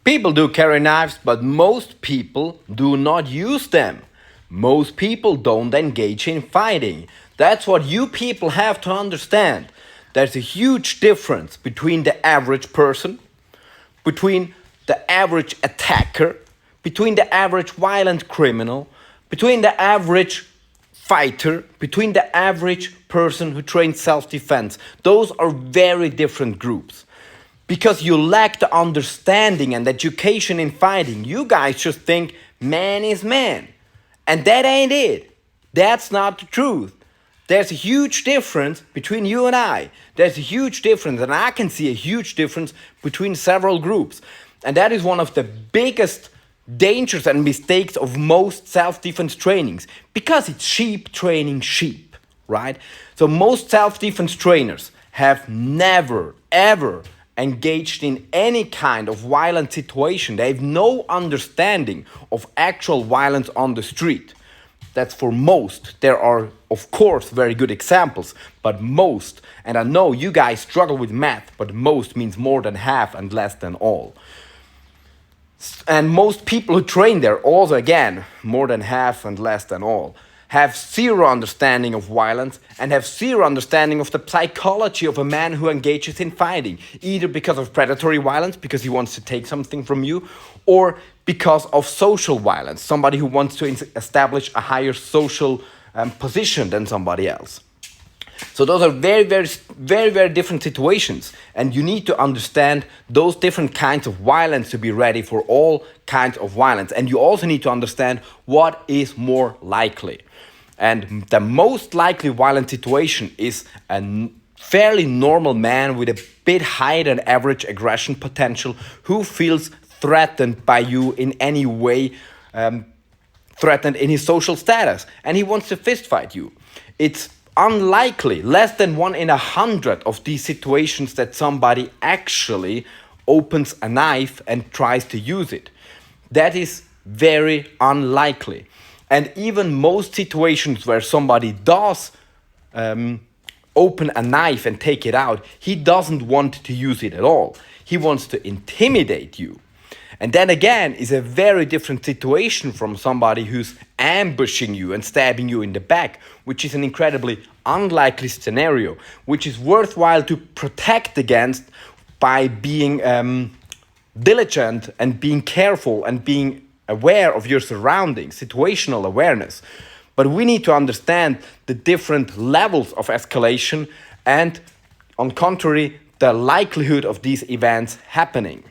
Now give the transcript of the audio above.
People do carry knives, but most people do not use them. Most people don't engage in fighting. That's what you people have to understand. There's a huge difference between the average person, between the average attacker, between the average violent criminal, between the average fighter, between the average person who trains self-defense. Those are very different groups. Because you lack the understanding and education in fighting, you guys just think man is man. And that ain't it. That's not the truth. There's a huge difference between you and I. There's a huge difference, and I can see a huge difference between several groups. And that is one of the biggest dangers and mistakes of most self-defense trainings, because it's sheep training sheep, right? So most self-defense trainers have never, ever engaged in any kind of violent situation. They have no understanding of actual violence on the street. That's for most. There are, of course, very good examples, but most, and I know you guys struggle with math, but most means more than half and less than all. And most people who train there, also again, more than half and less than all, have zero understanding of violence and have zero understanding of the psychology of a man who engages in fighting, either because of predatory violence, because he wants to take something from you, or because of social violence, somebody who wants to establish a higher social position than somebody else. So those are very, very different situations, and you need to understand those different kinds of violence to be ready for all kinds of violence. And you also need to understand what is more likely. And the most likely violent situation is a fairly normal man with a bit higher than average aggression potential who feels threatened by you in any way, threatened in his social status, and he wants to fist fight you. It's unlikely, less than 1 in 100 of these situations, that somebody actually opens a knife and tries to use it. That is very unlikely. And even most situations where somebody does open a knife and take it out, he doesn't want to use it at all. He wants to intimidate you. And then again, is a very different situation from somebody who's ambushing you and stabbing you in the back, which is an incredibly unlikely scenario, which is worthwhile to protect against by being diligent and being careful and being aware of your surroundings, situational awareness. But we need to understand the different levels of escalation and, on contrary, the likelihood of these events happening.